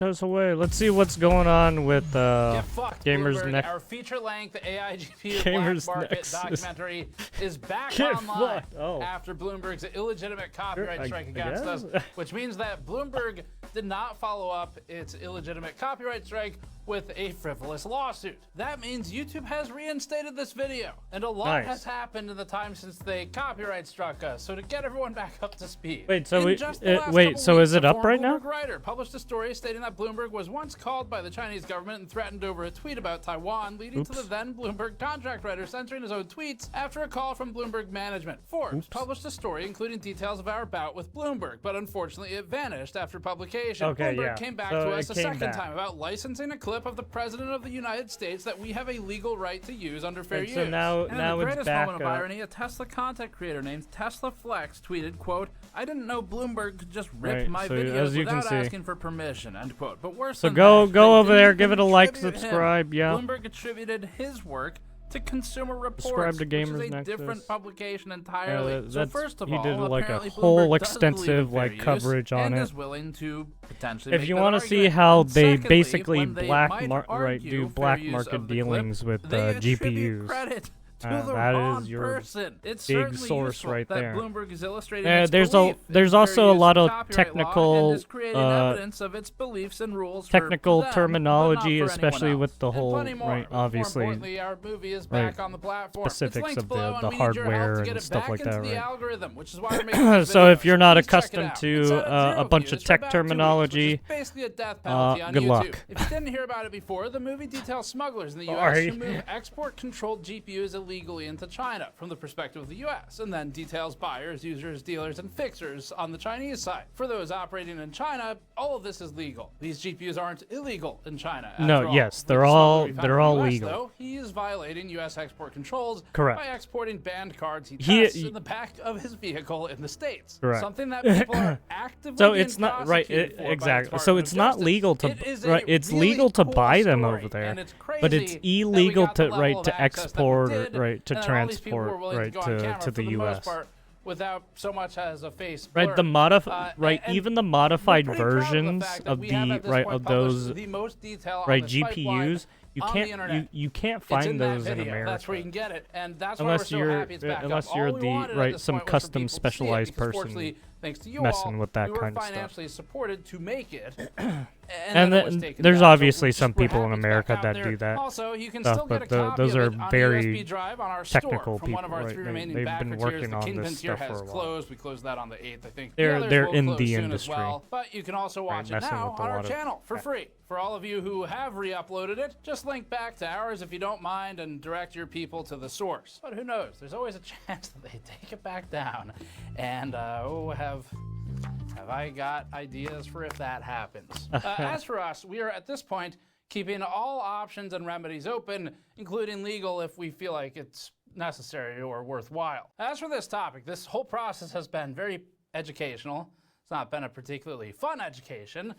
us away. Let's see what's going on with Gamers Bloomberg. Next. Our feature-length AI GPU Gamers Black Market Nexus. documentary is back Get online fucked. after Bloomberg's illegitimate copyright strike I against guess. us, which means that Bloomberg did not follow up its illegitimate copyright strike with a frivolous lawsuit. That means YouTube has reinstated this video, and a lot has happened in the time since they copyright struck us. So to get everyone back up to speed, Wait, so is is it up right now? Bloomberg writer published a story stating that Bloomberg was once called by the Chinese government and threatened over a tweet about Taiwan, leading to the then Bloomberg contract writer censoring his own tweets after a call from Bloomberg management. Forbes published a story including details of our bout with Bloomberg, but unfortunately it vanished after publication. Bloomberg came back to us a second time about licensing a clip of the President of the United States that we have a legal right to use under fair use. So now and it's the greatest back moment of irony, a Tesla content creator named Tesla Flex tweeted, quote, "I didn't know Bloomberg could just rip my videos without asking for permission," end quote. But worse than go that, over there, give it a like, subscribe, yeah. Bloomberg attributed his work to Consumer Reports, Subscribe to which Gamers is a Nexus. different publication entirely. So first of all, he did like a apparently whole Bloomberg does extensive believe in fair coverage use on and it. is willing to potentially If make you that want to see argument. how And they secondly, basically when they black might market argue fair use market of the dealings clip, with they attribute GPUs. credit to the That wrong is your person. It's big certainly source useful right that there. Bloomberg is illustrating its there's belief there's in also fair a use lot of copyright law technical and is creating evidence of its beliefs and rules for them, terminology, but not for especially anyone with the else. whole And plenty more. obviously More importantly, our movie is back on the platform. specifics It's linked of below, the and we need your help hardware to get and it stuff back like into that, the right? algorithm, which is why we're making these So if videos. you're not Please check it accustomed out. to It's at a 0 bunch views of for tech about 2 weeks, terminology, which is basically a death penalty on good YouTube. luck. If you didn't hear about it before, the movie details smugglers in the U.S. Sorry. who move export-controlled GPUs illegally into China from the perspective of the U.S., and then details buyers, users, dealers, and fixers on the Chinese side. For those operating in China, all of this is legal. These GPUs aren't illegal in China. Yes, For they're the all smuggler who found in the US, legal. Though, he is violating U.S. export controls Correct. by exporting banned cards he tests in the back of his vehicle in the States. Correct. Something that people are actively So being it's not right. prosecuted for by the Exactly. So Department it's of not Justice. legal to It is a It's really legal to cool buy them story, over there, and it's crazy but it's that we illegal got the level of to access that we export did, to and that all these people were transport willing to go on camera to for the most U.S. part without so much as a face Right, blur. the even the modified we're pretty proud versions fact that of we have at this point published those the most detail on this pipeline GPUs, you on the internet. you can't It's find in that those in video. America. That's where you can get it, and that's Unless why we're so you're- happy it's back unless up. you're All we the- wanted at right, this some point was for custom people to see it, specialized because person fortunately, thanks to you messing all, with that we were kind of stuff. financially supported to make it. And then it was then taken there's down, so obviously we're some just- we're people in happy it's back America out that there. do that Also, you can stuff, still get a but copy those of are it on a very USB drive on our technical store from one of people, our right? 3 They- remaining they've backer been tiers. working The on Kingpin this tier stuff for has a while. closed. We closed that on the 8th, I think. They're- The others they're will in close the soon industry. as well, but you can also watch it messing now with a on our lot of- channel for free. For all of you who have re-uploaded it, just link back to ours if you don't mind and direct your people to the source. But who knows? There's always a chance that they take it back down. And have I got ideas for if that happens? As for us, we are at this point keeping all options and remedies open, including legal if we feel like it's necessary or worthwhile. As for this topic, this whole process has been very educational. It's not been a particularly fun education,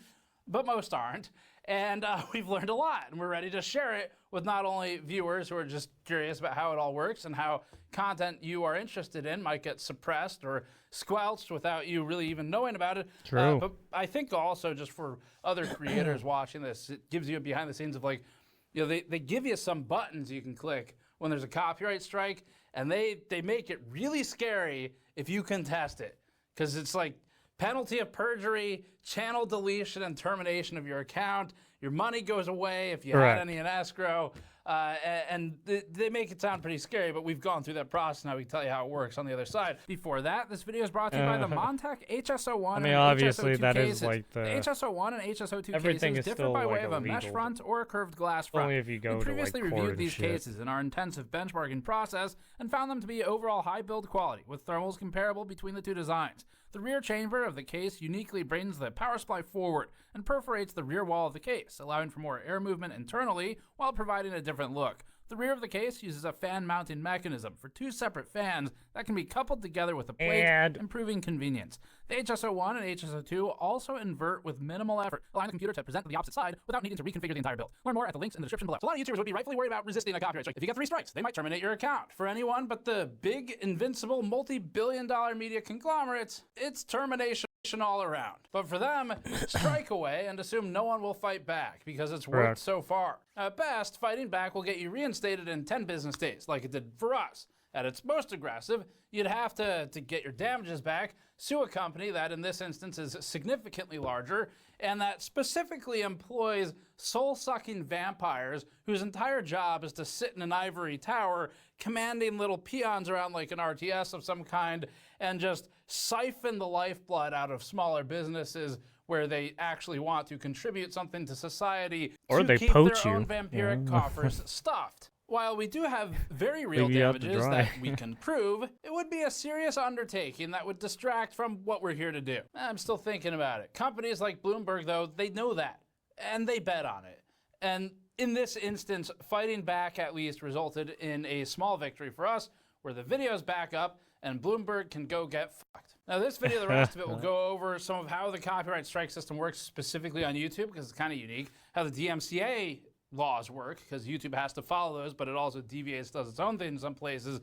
but most aren't. And we've learned a lot, and we're ready to share it with not only viewers who are just curious about how it all works and how content you are interested in might get suppressed or squelched without you really even knowing about it. True. But I think also just for other creators watching this, it gives you a behind the scenes of like, you know, they give you some buttons you can click when there's a copyright strike, and they make it really scary if you contest it. Because it's like penalty of perjury, channel deletion and termination of your account. Your money goes away if you had any in escrow. And they make it sound pretty scary, but we've gone through that process. Now we can tell you how it works on the other side. Before that, this video is brought to you by the Montech HSO1 I mean, and obviously HSO2 that cases. is like the HSO1 and HSO2 everything cases is differ still by way like of a mesh illegal, front or a curved glass front. only if you go we to, previously like, court reviewed and these shit. cases in our intensive benchmarking process and found them to be overall high build quality, with thermals comparable between the two designs. The rear chamber of the case uniquely brings the power supply forward and perforates the rear wall of the case, allowing for more air movement internally while providing a different look. The rear of the case uses a fan mounting mechanism for 2 separate fans that can be coupled together with a plate, improving convenience. The HSO1 and HSO2 also invert with minimal effort, allowing the computer to present to the opposite side without needing to reconfigure the entire build. Learn more at the links in the description below. So a lot of YouTubers would be rightfully worried about resisting a copyright strike. If you get 3 strikes, they might terminate your account. For anyone but the big, invincible, multi-billion-dollar media conglomerates, it's termination. all around. But for them, strike away and assume no one will fight back because it's worked so far. At best, fighting back will get you reinstated in 10 business days, like it did for us. At its most aggressive, you'd have to get your damages back, sue a company that in this instance is significantly larger and that specifically employs soul-sucking vampires whose entire job is to sit in an ivory tower commanding little peons around like an RTS of some kind and just siphon the lifeblood out of smaller businesses where they actually want to contribute something to society or they keep poach their you. own vampiric coffers stuffed. While we do have very real Leave you out to damages dry. that we can prove, it would be a serious undertaking that would distract from what we're here to do. I'm still thinking about it. Companies like Bloomberg, though, they know that, and they bet on it. And in this instance, fighting back at least resulted in a small victory for us, where the video's back up and Bloomberg can go get fucked. Now this video, the rest of it will go over some of how the copyright strike system works specifically on YouTube, because it's kind of unique, how the DMCA laws work, because YouTube has to follow those, but it also deviates, does its own thing in some places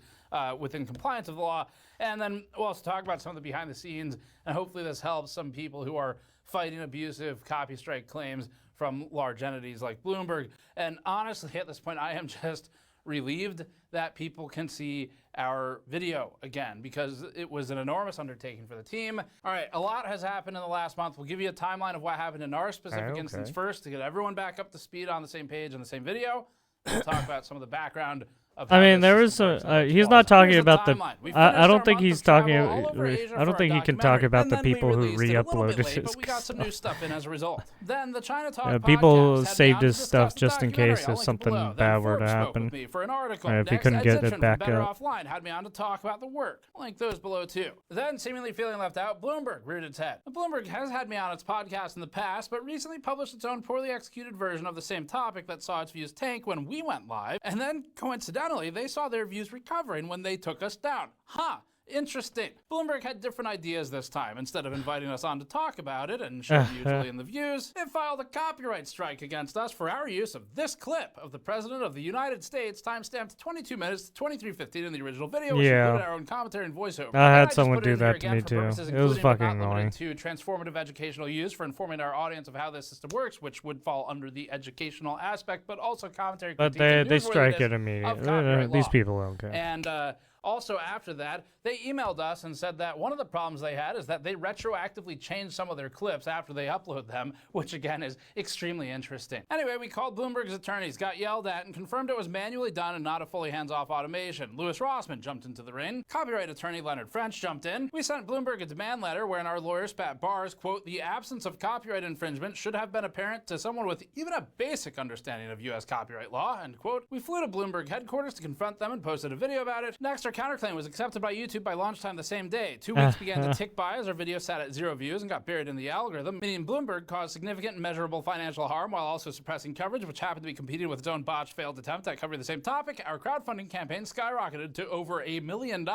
within compliance of the law. And then we'll also talk about some of the behind the scenes, and hopefully this helps some people who are fighting abusive copy strike claims from large entities like Bloomberg. And honestly, at this point, I am just relieved that people can see our video again, because it was an enormous undertaking for the team. All right, a lot has happened in the last month. We'll give you a timeline of what happened in our specific instance first to get everyone back up to speed on the same page in the same video. We'll talk about some of the background of I mean, there was he's not talking about the. I don't think he's talking. I don't think he can talk about the people who re-uploaded his but we got some new stuff in as a result. Then the China Talk people podcast had saved me on his to stuff discuss just the in case documentary. if I'll something link it below. bad Then were to Forbes spoke happen. with me for an article. If he Next, couldn't Ed get it Zimmerman from back Better up. Offline had me on to talk about the work. I'll link those below too. Then, seemingly feeling left out, Bloomberg reared its head. Bloomberg has had me on its podcast in the past, but recently published its own poorly executed version of the same topic that saw its views tank when we went live, and then coincidentally, they saw their views recovering when they took us down. Huh. Interesting. Bloomberg had different ideas this time. Instead of inviting us on to talk about it and share mutually in the views, it filed a copyright strike against us for our use of this clip of the President of the United States, timestamped 22 minutes to 23:15 in the original video, which included our own commentary and voiceover. I had just someone put it do in here that to again me for too. purposes It was including but fucking not annoying. limited to transformative educational use for informing our audience of how this system works, which would fall under the educational aspect, but also commentary. But critique, and they strike newsworthiness it immediately. of copyright These law. people don't care. And also after that, they emailed us and said that one of the problems they had is that they retroactively changed some of their clips after they upload them, which again is extremely interesting. Anyway, we called Bloomberg's attorneys, got yelled at, and confirmed it was manually done and not a fully hands-off automation. Louis Rossman jumped into the ring. Copyright attorney Leonard French jumped in. We sent Bloomberg a demand letter wherein our lawyer spat bars, quote, "The absence of copyright infringement should have been apparent to someone with even a basic understanding of U.S. copyright law," end quote. We flew to Bloomberg headquarters to confront them and posted a video about it. Next, our counterclaim was accepted by YouTube by lunchtime the same day. 2 weeks began to tick by as our video sat at 0 views and got buried in the algorithm, meaning Bloomberg caused significant and measurable financial harm while also suppressing coverage, which happened to be competing with its own botched failed attempt at covering the same topic. Our crowdfunding campaign skyrocketed to over $1 million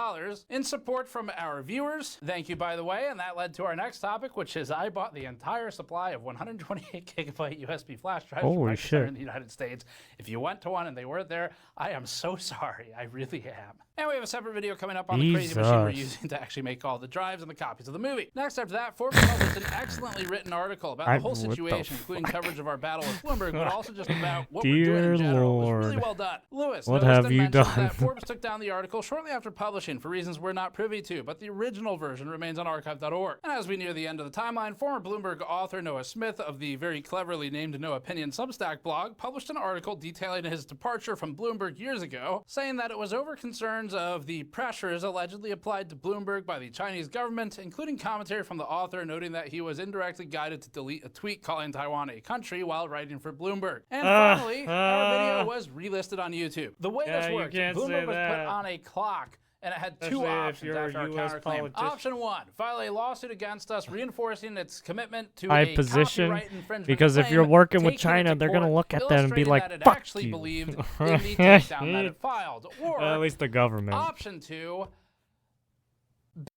in support from our viewers. Thank you, by the way, and that led to our next topic, which is I bought the entire supply of 128 gigabyte USB flash drives from Holy Microsoft shit. in the United States. If you went to one and they weren't there, I am so sorry. I really am. And we have a separate video coming up on the crazy machine we're using to actually make all the drives and the copies of the movie. Next, after that, Forbes published an excellently written article about the whole situation, including coverage of our battle with Bloomberg, but also just about what we're doing in general. It was really well done. Lewis What noticed have and you mentioned done? that Forbes took down the article shortly after publishing for reasons we're not privy to, but the original version remains on archive.org. And as we near the end of the timeline, former Bloomberg author Noah Smith of the very cleverly named No Opinion Substack blog published an article detailing his departure from Bloomberg years ago, saying that it was over concerns of the pressures allegedly applied to Bloomberg by the Chinese government, including commentary from the author noting that he was indirectly guided to delete a tweet calling Taiwan a country while writing for Bloomberg. And finally, our video was relisted on YouTube. The way this worked, Bloomberg was put on a clock, and it had two options after our counterclaim. Option 1, file a lawsuit against us reinforcing its commitment to a copyright infringement because if you're working with China, they're going to look at that and be like, fuck actually you. believed in the takedown that it filed. Or at least the government. option 2,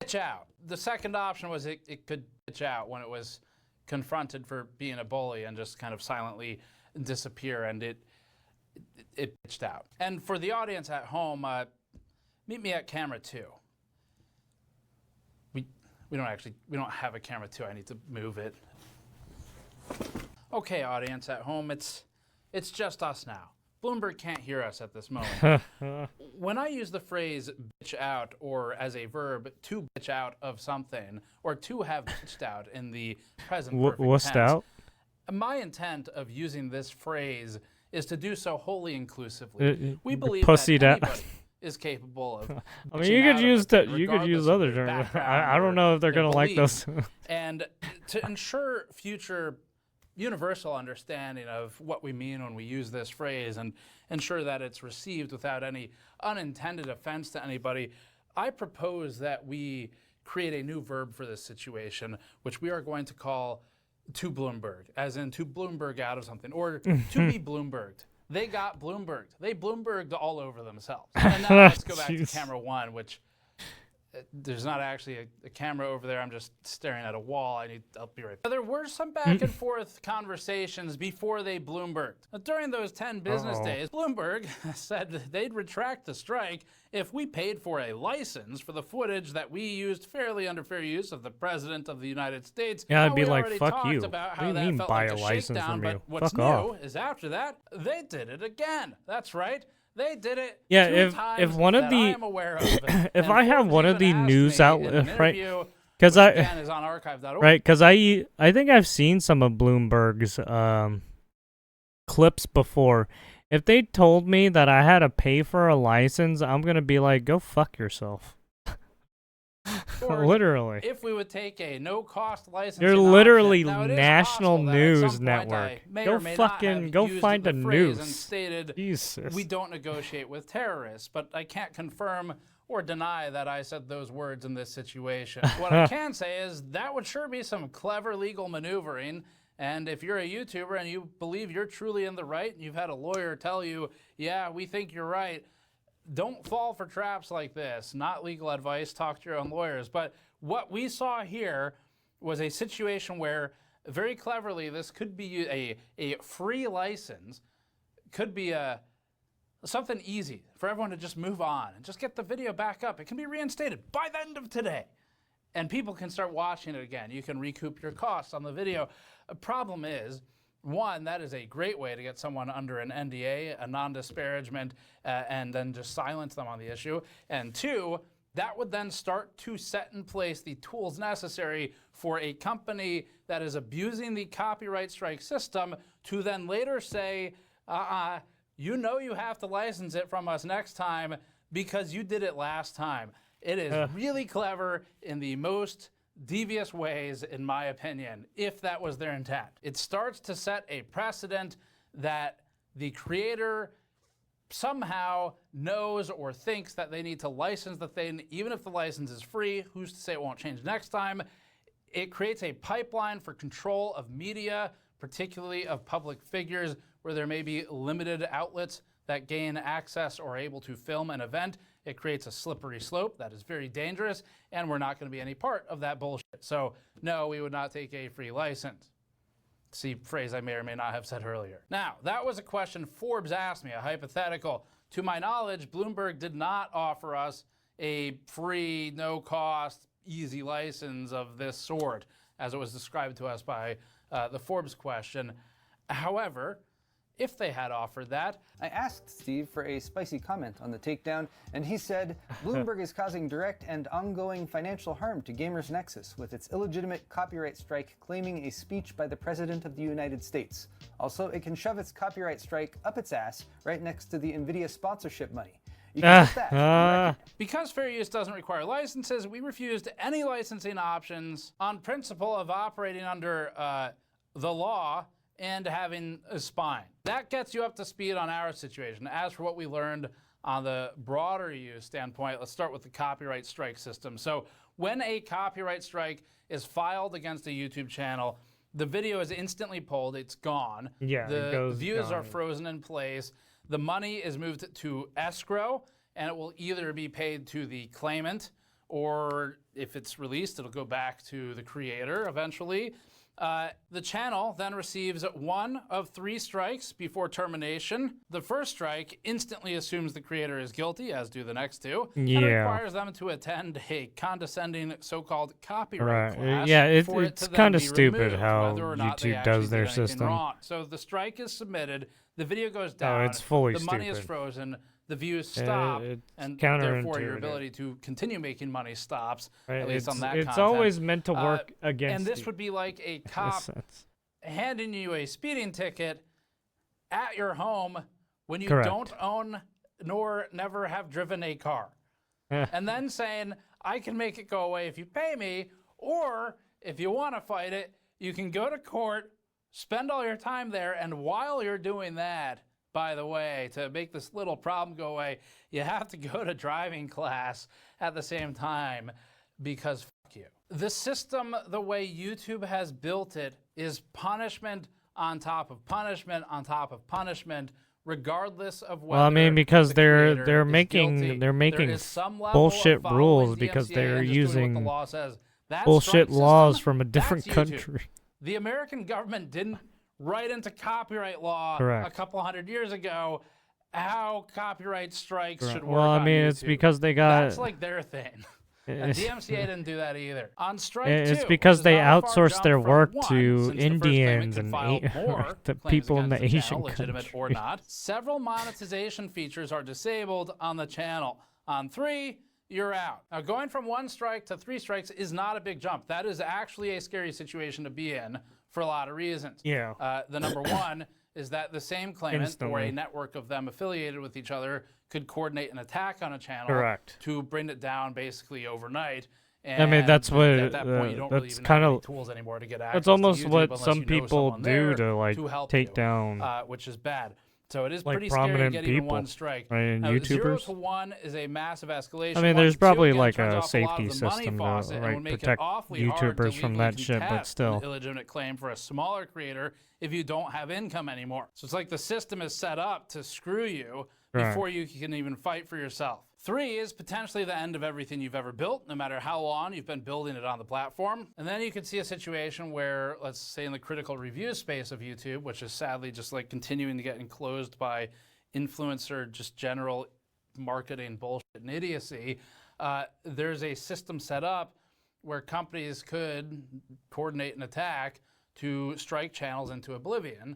bitch out. The second option was it could bitch out when it was confronted for being a bully and just kind of silently disappear, and it bitched out. And for the audience at home, meet me at camera 2. We don't have a camera too. I need to move it. Okay, audience at home, it's just us now. Bloomberg can't hear us at this moment. When I use the phrase bitch out, or as a verb, to bitch out of something, or to have bitched out in the present perfect tense, out? my intent of using this phrase is to do so wholly inclusively. We believe pussied that out. anybody is capable of. I mean, you could use other terms. I don't know if they're gonna like those. And to ensure future universal understanding of what we mean when we use this phrase and ensure that it's received without any unintended offense to anybody, I propose that we create a new verb for this situation, which we are going to call to Bloomberg, as in to Bloomberg out of something, or to be Bloomberged. They got Bloomberged. They Bloomberged all over themselves. And now let's go back to camera one, which there's not actually a camera over there. I'm just staring at a wall. I'll be right back. There were some back and forth conversations before they Bloomberged. During those 10 business days, Bloomberg said that they'd retract the strike if we paid for a license for the footage that we used fairly under fair use of the President of the United States. Yeah, I'd be like, already fuck talked you. about What how do you that mean felt buy like a a license shakedown, from you? but what's Fuck new off. is after that, they did it again. That's right. They did it. Yeah, two times if one of that the I am aware of. if I have one of the news outlets, right? Because Because again is on archive.org. right, because I think I've seen some of Bloomberg's clips before. If they told me that I had to pay for a license, I'm gonna be like, go fuck yourself. Literally. If we would take a no-cost license, You're literally national news network. Go find a news. And stated, Jesus. we don't negotiate with terrorists, but I can't confirm or deny that I said those words in this situation. What I can say is that would sure be some clever legal maneuvering. And if you're a YouTuber and you believe you're truly in the right, and you've had a lawyer tell you, yeah, we think you're right, don't fall for traps like this. Not legal advice, talk to your own lawyers. But what we saw here was a situation where, very cleverly, this could be a free license, could be something easy for everyone to just move on and just get the video back up. It can be reinstated by the end of today. And people can start watching it again. You can recoup your costs on the video. The problem is, one, that is a great way to get someone under an NDA, a non-disparagement, and then just silence them on the issue. And two, that would then start to set in place the tools necessary for a company that is abusing the copyright strike system to then later say, you know you have to license it from us next time because you did it last time. It is really clever in the most devious ways, in my opinion, if that was their intent. It starts to set a precedent that the creator somehow knows or thinks that they need to license the thing, even if the license is free. Who's to say it won't change next time? It creates a pipeline for control of media, particularly of public figures, where there may be limited outlets that gain access or are able to film an event. It creates a slippery slope that is very dangerous, and we're not going to be any part of that bullshit. So, no, we would not take a free license. See, phrase I may or may not have said earlier. Now, that was a question Forbes asked me, a hypothetical. To my knowledge, Bloomberg did not offer us a free, no-cost, easy license of this sort, as it was described to us by the Forbes question. However, if they had offered that. I asked Steve for a spicy comment on the takedown, and he said, Bloomberg is causing direct and ongoing financial harm to Gamers Nexus with its illegitimate copyright strike claiming a speech by the President of the United States. Also, it can shove its copyright strike up its ass right next to the NVIDIA sponsorship money. You can get that on record. Because fair use doesn't require licenses, we refused any licensing options on principle of operating under the law and having a spine. That gets you up to speed on our situation. As for what we learned on the broader use standpoint, let's start with the copyright strike system. So when a copyright strike is filed against a YouTube channel, the video is instantly pulled, it's gone. Yeah, the views are frozen in place. The money is moved to escrow, and it will either be paid to the claimant, or if it's released, it'll go back to the creator eventually. The channel then receives 1 of 3 strikes before termination. The first strike instantly assumes the creator is guilty, as do the next 2, and requires them to attend a condescending so-called copyright class. Yeah, it's kind of stupid removed, how whether or not YouTube does their system. wrong. So the strike is submitted, the video goes down, it's fully the money is stupid. frozen, the views stop, and therefore your ability to continue making money stops, at least on that content. It's always meant to work against And this would be like a cop handing you a speeding ticket at your home when you don't own nor never have driven a car. And then saying, I can make it go away if you pay me, or if you want to fight it, you can go to court, spend all your time there, and while you're doing that, by the way, to make this little problem go away, you have to go to driving class at the same time because fuck you. The system, the way YouTube has built it, is punishment on top of punishment on top of punishment, regardless of whether. Well, I mean, because they're making bullshit rules because they're using bullshit laws from a different country. The American government didn't write into copyright law a couple hundred years ago how copyright strikes should work. Well, I mean, it's because they got. That's like their thing. And DMCA didn't do that either. On strike it's 2, because they outsourced their work 1, to Indians and the people in the Asian channel, legitimate or not. Several monetization features are disabled on the channel. On 3, you're out. Now, going from 1 strike to 3 strikes is not a big jump. That is actually a scary situation to be in for a lot of reasons. Yeah. The number 1 is that the same claimant or a network of them affiliated with each other could coordinate an attack on a channel to bring it down basically overnight. And I mean, that's what at that point, you don't really even have any tools anymore to get access that's almost to YouTube what unless some you know people someone do there to like take down which is bad. So it is like pretty scary prominent getting people, 1 strike. right? Now, YouTubers. 0 to 1 is a massive escalation. I mean, 1 there's to 2, probably again, like turns a off a lot safety of the money system to faucet and would like make it protect awfully hard to YouTubers from legally that shit, but contest still. an illegitimate claim for a smaller creator if you don't have income anymore. So it's like the system is set up to screw you before you can even fight for yourself. 3 is potentially the end of everything you've ever built, no matter how long you've been building it on the platform. And then you could see a situation where, let's say in the critical review space of YouTube, which is sadly just like continuing to get enclosed by influencer, just general marketing bullshit and idiocy, there's a system set up where companies could coordinate an attack to strike channels into oblivion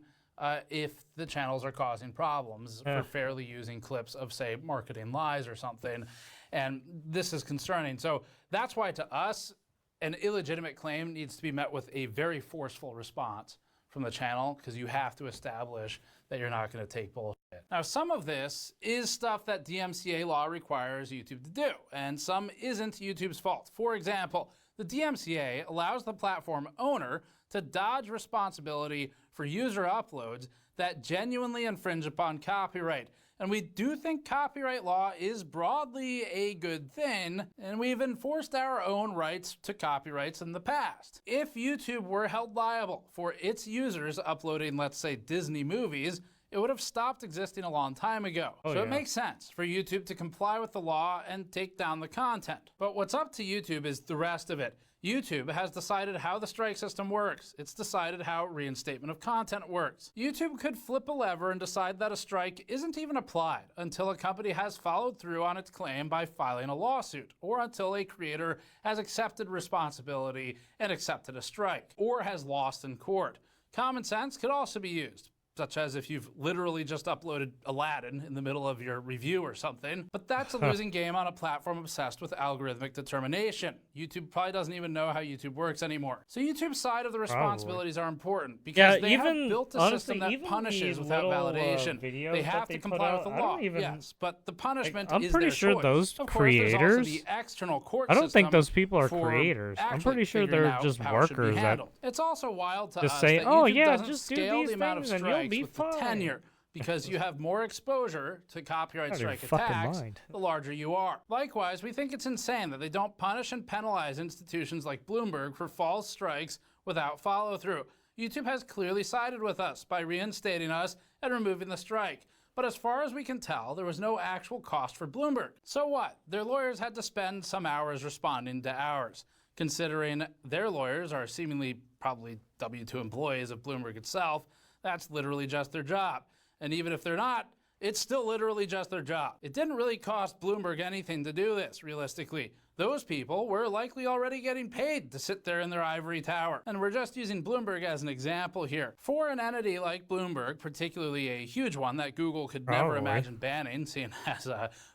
if the channels are causing problems for fairly using clips of, say, marketing lies or something. And this is concerning. So that's why, to us, an illegitimate claim needs to be met with a very forceful response from the channel, because you have to establish that you're not going to take bullshit. Now, some of this is stuff that DMCA law requires YouTube to do, and some isn't YouTube's fault. For example, the DMCA allows the platform owner to dodge responsibility for user uploads that genuinely infringe upon copyright. And we do think copyright law is broadly a good thing, and we've enforced our own rights to copyrights in the past. If YouTube were held liable for its users uploading, let's say, Disney movies, it would have stopped existing a long time ago. So it makes sense for YouTube to comply with the law and take down the content. But what's up to YouTube is the rest of it. YouTube has decided how the strike system works. It's decided how reinstatement of content works. YouTube could flip a lever and decide that a strike isn't even applied until a company has followed through on its claim by filing a lawsuit, or until a creator has accepted responsibility and accepted a strike, or has lost in court. Common sense could also be used, such as if you've literally just uploaded Aladdin in the middle of your review or something. But that's a losing game on a platform obsessed with algorithmic determination. YouTube probably doesn't even know how YouTube works anymore. So YouTube's side of the responsibilities are important, because they have built a system that punishes without validation. They have to comply with the law, yes, but the punishment is their choice. Those of course, creators, there's also the external court I don't think those system people are for creators. I'm actually pretty sure figuring they're out just how it should be workers that handled. It's also wild to just us say, that "Oh YouTube yeah, doesn't just do scale these the amount of things and you'll strikes be with the fine." tenure, because you have more exposure to copyright strike attacks the larger you are. Likewise, we think it's insane that they don't punish and penalize institutions like Bloomberg for false strikes without follow-through. YouTube has clearly sided with us by reinstating us and removing the strike. But as far as we can tell, there was no actual cost for Bloomberg. So what? Their lawyers had to spend some hours responding to ours, considering their lawyers are seemingly probably W-2 employees of Bloomberg itself. That's literally just their job. And even if they're not, it's still literally just their job. It didn't really cost Bloomberg anything to do this, realistically. Those people were likely already getting paid to sit there in their ivory tower. And we're just using Bloomberg as an example here. For an entity like Bloomberg, particularly a huge one that Google could never imagine banning, seeing as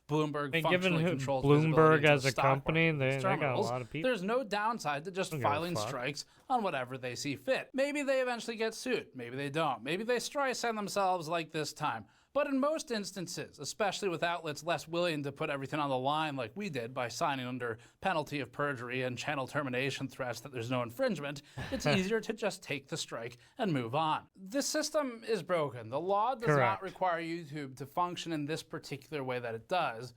Bloomberg functionally controls Bloomberg as a stock company, market, they got a lot of people. there's no downside to just filing strikes on whatever they see fit. Maybe they eventually get sued. Maybe they don't. Maybe they Streisand themselves like this time. But in most instances, especially with outlets less willing to put everything on the line like we did by signing under penalty of perjury and channel termination threats that there's no infringement, it's easier to just take the strike and move on. The system is broken. The law does not require YouTube to function in this particular way that it does,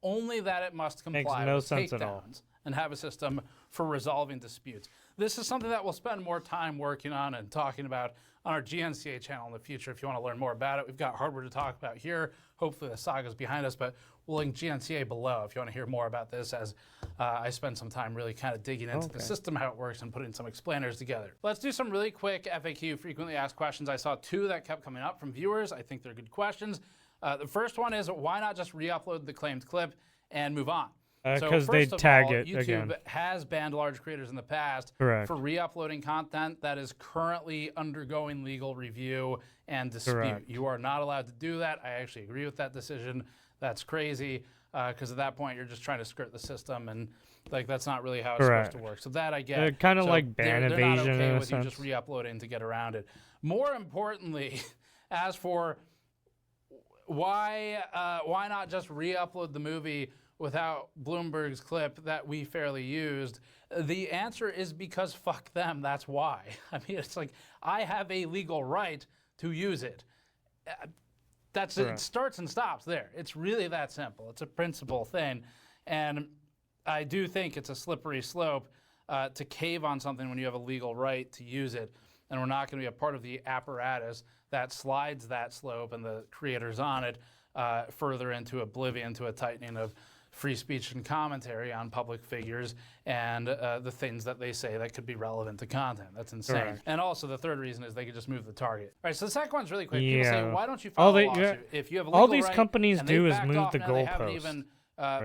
only that it must comply with takedowns and have a system for resolving disputes. This is something that we'll spend more time working on and talking about on our GNCA channel in the future if you want to learn more about it. We've got hardware to talk about here. Hopefully the saga's behind us, but we'll link GNCA below if you want to hear more about this, as I spend some time really kind of digging into the system, how it works, and putting some explainers together. Let's do some really quick FAQ, frequently asked questions. I saw two that kept coming up from viewers. I think they're good questions. The first one is, why not just re-upload the claimed clip and move on? Because they tag it YouTube again. has banned large creators in the past Correct. for re-uploading content that is currently undergoing legal review and dispute. Correct. You are not allowed to do that. I actually agree with that decision. That's crazy, because at that point you're just trying to skirt the system, and like that's not really how it's supposed to work. So that I get. Kind of like ban they're evasion not okay in a with you sense. just re-uploading to get around it. More importantly, as for why not just re-upload the movie without Bloomberg's clip that we fairly used, the answer is because fuck them, that's why. I mean, it's like, I have a legal right to use it. It starts and stops there. It's really that simple. It's a principle thing. And I do think it's a slippery slope to cave on something when you have a legal right to use it. And we're not going to be a part of the apparatus that slides that slope and the creators on it further into oblivion, to a tightening of free speech and commentary on public figures and the things that they say that could be relevant to content. That's insane. Correct. And also the third reason is they could just move the target. All right, so the second one's really quick. Yeah. People say, why don't you file a lawsuit? If you have a legal all these right companies and do they've is backed move off the now, they haven't goalpost. even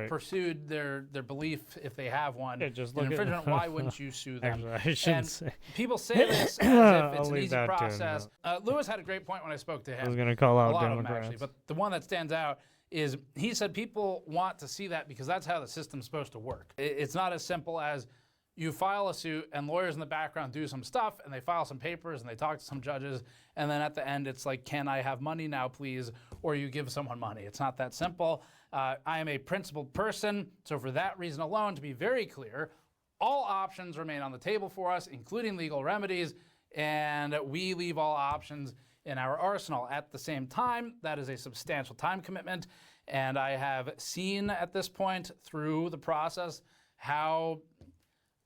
pursued their belief, if they have one, just in look infringement, why wouldn't you sue them? Actually, I shouldn't and say. people say this as if it's I'll an leave easy that to him, process. Lewis had a great point when I spoke to him. I was going to call out a lot Democrats. of them, actually, but the one that stands out is he said people want to see that because that's how the system's supposed to work. It's not as simple as you file a suit and lawyers in the background do some stuff and they file some papers and they talk to some judges, and then at the end it's like, can I have money now please, or you give someone money. It's not that simple. I am a principled person, so for that reason alone, to be very clear, all options remain on the table for us, including legal remedies, and we leave all options in our arsenal. At the same time, that is a substantial time commitment, and I have seen at this point through the process how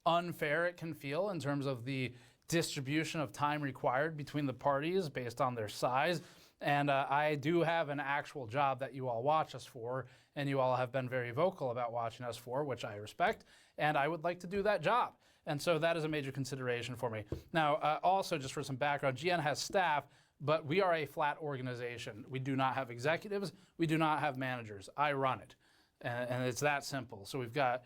unfair it can feel in terms of the distribution of time required between the parties based on their size. And I do have an actual job that you all watch us for, and you all have been very vocal about watching us for, which I respect, and I would like to do that job. And so that is a major consideration for me. Now, also just for some background, GN has staff, but we are a flat organization. We do not have executives. We do not have managers. I run it, and it's that simple. So we've got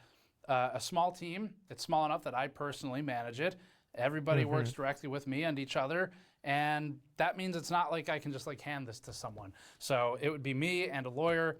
a small team. It's small enough that I personally manage it. Everybody works directly with me and each other, and that means it's not like I can just like hand this to someone. So it would be me and a lawyer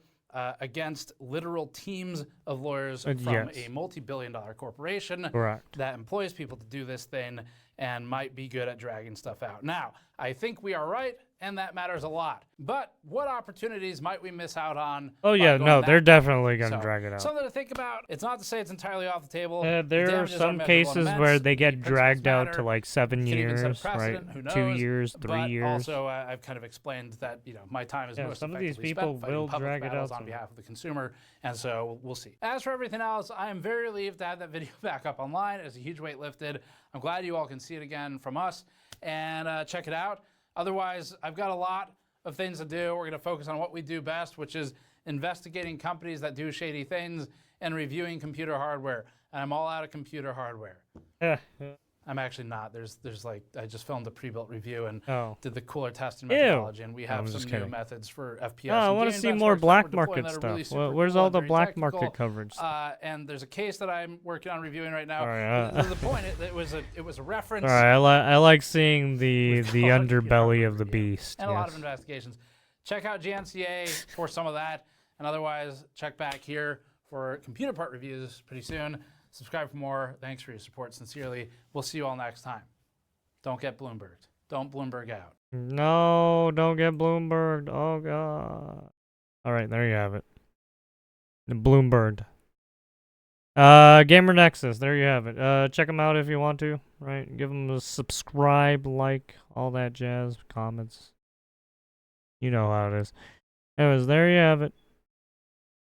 against literal teams of lawyers from a multi-billion-dollar corporation that employs people to do this thing and might be good at dragging stuff out. Now, I think we are right, and that matters a lot. But what opportunities might we miss out on? Oh yeah, no, they're definitely going to drag it out. Something to think about. It's not to say it's entirely off the table. There are some cases where they get dragged out to like 7 years, right? 2 years, 3 years. Also, I've kind of explained that my time is most some of these effectively people spent will fighting drag public it battles out on behalf of the consumer, and so we'll see. As for everything else, I am very relieved to have that video back up online. It's a huge weight lifted. I'm glad you all can see it again from us and check it out. Otherwise, I've got a lot of things to do. We're going to focus on what we do best, which is investigating companies that do shady things and reviewing computer hardware. And I'm all out of computer hardware. I'm actually not. There's like I just filmed a pre-built review and Oh. did the cooler testing Ew. methodology, and we I'm have some just new kidding. methods for FPS. Oh, I and want to gaming see more benchmarks that black we're deploying market that are really stuff. super Where's cool all and the very black technical. market coverage? And there's a case that I'm working on reviewing right now. All right, The point it was a reference. All right, I like seeing the We've got a underbelly of the review beast. and a lot of Yes. investigations. Check out GNCA for some of that, and otherwise check back here for computer part reviews pretty soon. Subscribe for more. Thanks for your support. Sincerely, we'll see you all next time. Don't get Bloomberged. Don't Bloomberg out. No, don't get Bloomberg. Oh god. All right, there you have it. The Bloomberg. Gamer Nexus. There you have it. Check them out if you want to. Right, give them a subscribe, like, all that jazz, comments. You know how it is. Anyways, there you have it.